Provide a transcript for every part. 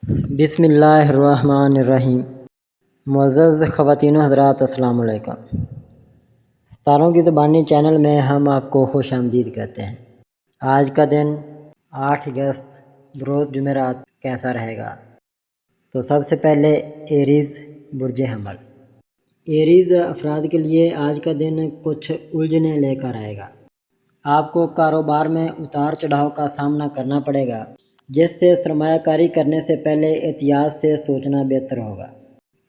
بسم اللہ الرحمن الرحیم۔ معزز خواتین و حضرات، السلام علیکم۔ ستاروں کی زبانی چینل میں ہم آپ کو خوش آمدید کہتے ہیں۔ آج کا دن 8 اگست بروز جمعرات کیسا رہے گا؟ تو سب سے پہلے ایریز برج حمل۔ ایریز افراد کے لیے آج کا دن کچھ الجھنیں لے کر آئے گا۔ آپ کو کاروبار میں اتار چڑھاؤ کا سامنا کرنا پڑے گا، جس سے سرمایہ کاری کرنے سے پہلے احتیاط سے سوچنا بہتر ہوگا۔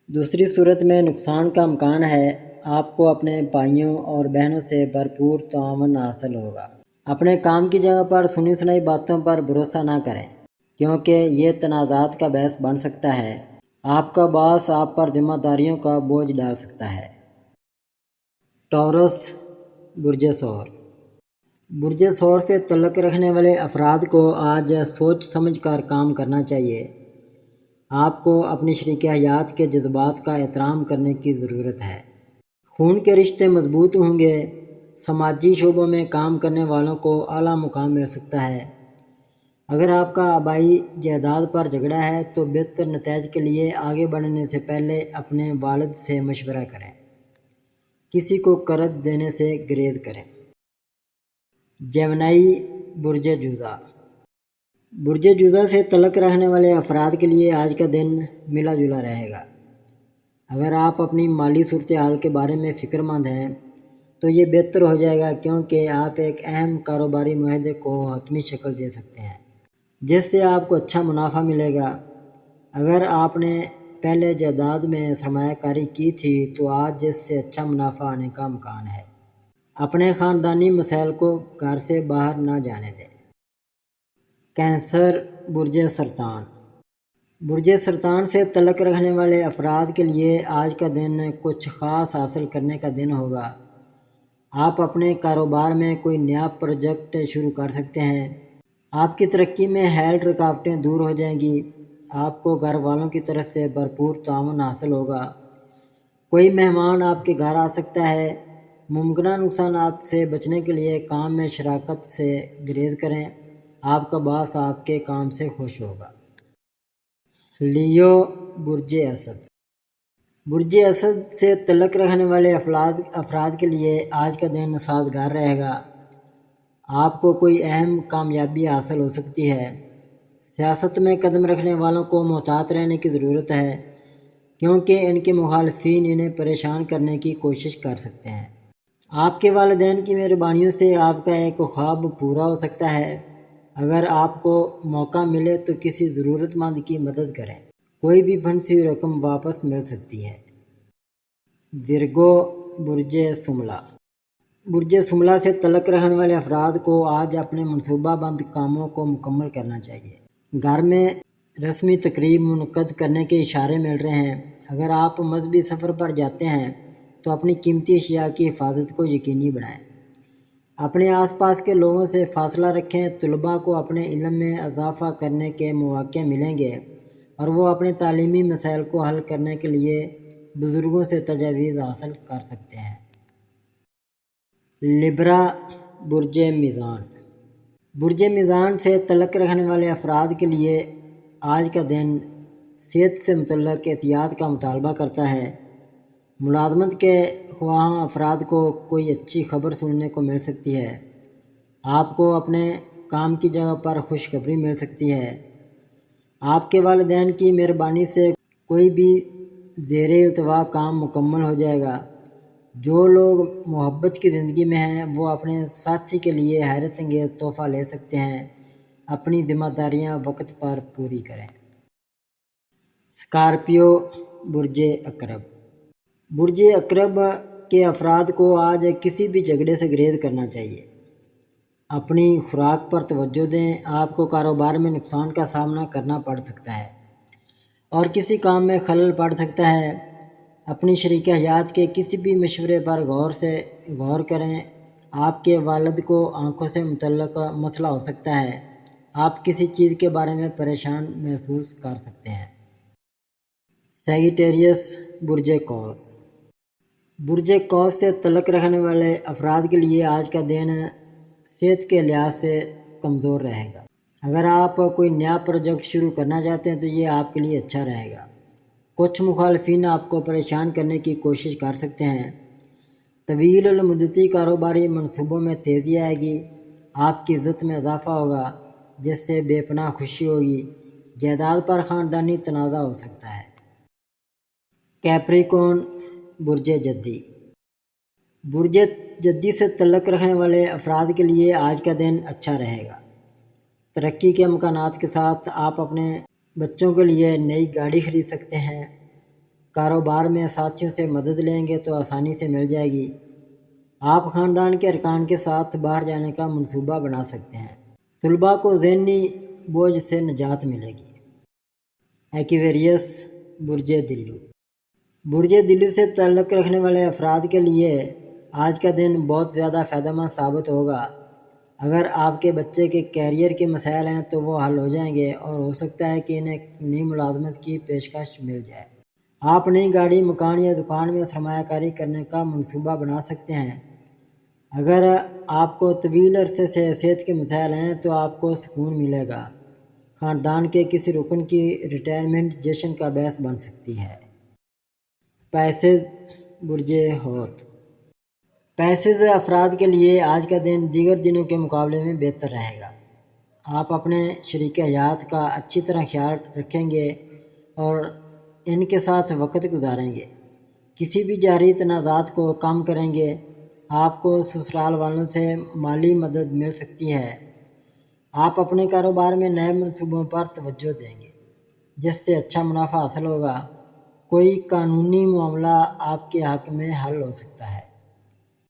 دوسری صورت میں نقصان کا امکان ہے۔ آپ کو اپنے بھائیوں اور بہنوں سے بھرپور تعاون حاصل ہوگا۔ اپنے کام کی جگہ پر سنی سنائی باتوں پر بھروسہ نہ کریں، کیونکہ یہ تنازعات کا باعث بن سکتا ہے۔ آپ کا باس آپ پر ذمہ داریوں کا بوجھ ڈال سکتا ہے۔ ٹورس برج ثور۔ برج ثور سے تعلق رکھنے والے افراد کو آج سوچ سمجھ کر کام کرنا چاہیے۔ آپ کو اپنی شریک حیات کے جذبات کا احترام کرنے کی ضرورت ہے۔ خون کے رشتے مضبوط ہوں گے۔ سماجی شعبوں میں کام کرنے والوں کو اعلیٰ مقام مل سکتا ہے۔ اگر آپ کا آبائی جائیداد پر جھگڑا ہے تو بہتر نتائج کے لیے آگے بڑھنے سے پہلے اپنے والد سے مشورہ کریں۔ کسی کو قرض دینے سے گریز کریں۔ جیمنائی برج جوزہ۔ برج جوزہ سے تعلق رکھنے والے افراد کے لیے آج کا دن ملا جلا رہے گا۔ اگر آپ اپنی مالی صورتحال کے بارے میں فکر مند ہیں تو یہ بہتر ہو جائے گا، کیونکہ آپ ایک اہم کاروباری معاہدے کو حتمی شکل دے سکتے ہیں، جس سے آپ کو اچھا منافع ملے گا۔ اگر آپ نے پہلے جائیداد میں سرمایہ کاری کی تھی تو آج اس سے اچھا منافع آنے کا امکان ہے۔ اپنے خاندانی مسائل کو گھر سے باہر نہ جانے دیں۔ کینسر برج سرطان۔ برج سرطان سے تعلق رکھنے والے افراد کے لیے آج کا دن کچھ خاص حاصل کرنے کا دن ہوگا۔ آپ اپنے کاروبار میں کوئی نیا پروجیکٹ شروع کر سکتے ہیں۔ آپ کی ترقی میں حائل رکاوٹیں دور ہو جائیں گی۔ آپ کو گھر والوں کی طرف سے بھرپور تعاون حاصل ہوگا۔ کوئی مہمان آپ کے گھر آ سکتا ہے۔ ممکنہ نقصانات سے بچنے کے لیے کام میں شراکت سے گریز کریں۔ آپ کا باس آپ کے کام سے خوش ہوگا۔ لیو برج اسد۔ برج اسد سے تعلق رکھنے والے افراد کے لیے آج کا دن سازگار رہے گا۔ آپ کو کوئی اہم کامیابی حاصل ہو سکتی ہے۔ سیاست میں قدم رکھنے والوں کو محتاط رہنے کی ضرورت ہے، کیونکہ ان کے مخالفین انہیں پریشان کرنے کی کوشش کر سکتے ہیں۔ آپ کے والدین کی مہربانیوں سے آپ کا ایک خواب پورا ہو سکتا ہے۔ اگر آپ کو موقع ملے تو کسی ضرورت مند کی مدد کریں۔ کوئی بھی پھنسی ہوئی رقم واپس مل سکتی ہے۔ ورگو برج شملہ۔ برج شملہ سے تعلق رکھنے والے افراد کو آج اپنے منصوبہ بند کاموں کو مکمل کرنا چاہیے۔ گھر میں رسمی تقریب منعقد کرنے کے اشارے مل رہے ہیں۔ اگر آپ مذہبی سفر پر جاتے ہیں تو اپنی قیمتی اشیاء کی حفاظت کو یقینی بنائیں۔ اپنے آس پاس کے لوگوں سے فاصلہ رکھیں۔ طلباء کو اپنے علم میں اضافہ کرنے کے مواقع ملیں گے اور وہ اپنے تعلیمی مسائل کو حل کرنے کے لیے بزرگوں سے تجاویز حاصل کر سکتے ہیں۔ لبرا برج میزان۔ برج میزان سے تعلق رکھنے والے افراد کے لیے آج کا دن صحت سے متعلق احتیاط کا مطالبہ کرتا ہے۔ ملازمت کے خواہاں افراد کو کوئی اچھی خبر سننے کو مل سکتی ہے۔ آپ کو اپنے کام کی جگہ پر خوشخبری مل سکتی ہے۔ آپ کے والدین کی مہربانی سے کوئی بھی زیر التوا کام مکمل ہو جائے گا۔ جو لوگ محبت کی زندگی میں ہیں وہ اپنے ساتھی کے لیے حیرت انگیز تحفہ لے سکتے ہیں۔ اپنی ذمہ داریاں وقت پر پوری کریں۔ اسکارپیو برج عقرب۔ برج عقرب کے افراد کو آج کسی بھی جھگڑے سے گریز کرنا چاہیے۔ اپنی خوراک پر توجہ دیں۔ آپ کو کاروبار میں نقصان کا سامنا کرنا پڑ سکتا ہے اور کسی کام میں خلل پڑ سکتا ہے۔ اپنی شریک حیات کے کسی بھی مشورے پر غور کریں۔ آپ کے والد کو آنکھوں سے متعلق مسئلہ ہو سکتا ہے۔ آپ کسی چیز کے بارے میں پریشان محسوس کر سکتے ہیں۔ سیجیٹیریس برج قوس۔ برج قوس سے تعلق رکھنے والے افراد کے لیے آج کا دن صحت کے لحاظ سے کمزور رہے گا۔ اگر آپ کوئی نیا پروجیکٹ شروع کرنا چاہتے ہیں تو یہ آپ کے لیے اچھا رہے گا۔ کچھ مخالفین آپ کو پریشان کرنے کی کوشش کر سکتے ہیں۔ طویل المدتی کاروباری منصوبوں میں تیزی آئے گی، آپ کی عزت میں اضافہ ہوگا جس سے بے پناہ خوشی ہوگی۔ جائیداد پر خاندانی تنازع ہو سکتا ہے۔ کیپریکون، برج جدی۔ برج جدی سے تعلق رکھنے والے افراد کے لیے آج کا دن اچھا رہے گا۔ ترقی کے امکانات کے ساتھ آپ اپنے بچوں کے لیے نئی گاڑی خرید سکتے ہیں۔ کاروبار میں ساتھیوں سے مدد لیں گے تو آسانی سے مل جائے گی۔ آپ خاندان کے ارکان کے ساتھ باہر جانے کا منصوبہ بنا سکتے ہیں۔ طلباء کو ذہنی بوجھ سے نجات ملے گی۔ ایکویریس، برج دلو۔ برج دلو سے تعلق رکھنے والے افراد کے لیے آج کا دن بہت زیادہ فائدہ مند ثابت ہوگا۔ اگر آپ کے بچے کے کیریئر کے مسائل ہیں تو وہ حل ہو جائیں گے اور ہو سکتا ہے کہ انہیں نئی ملازمت کی پیشکش مل جائے۔ آپ نئی گاڑی، مکان یا دکان میں سرمایہ کاری کرنے کا منصوبہ بنا سکتے ہیں۔ اگر آپ کو طویل عرصے سے صحت کے مسائل ہیں تو آپ کو سکون ملے گا۔ خاندان کے کسی رکن کی ریٹائرمنٹ جشن کا باعث بن سکتی ہے۔ پیسز، برج حوت۔ پیسز افراد کے لیے آج کا دن دیگر دنوں کے مقابلے میں بہتر رہے گا۔ آپ اپنے شریک حیات کا اچھی طرح خیال رکھیں گے اور ان کے ساتھ وقت گزاریں گے۔ کسی بھی جاری تنازعات کو کم کریں گے۔ آپ کو سسرال والوں سے مالی مدد مل سکتی ہے۔ آپ اپنے کاروبار میں نئے منصوبوں پر توجہ دیں گے جس سے اچھا منافع حاصل ہوگا۔ کوئی قانونی معاملہ آپ کے حق میں حل ہو سکتا ہے۔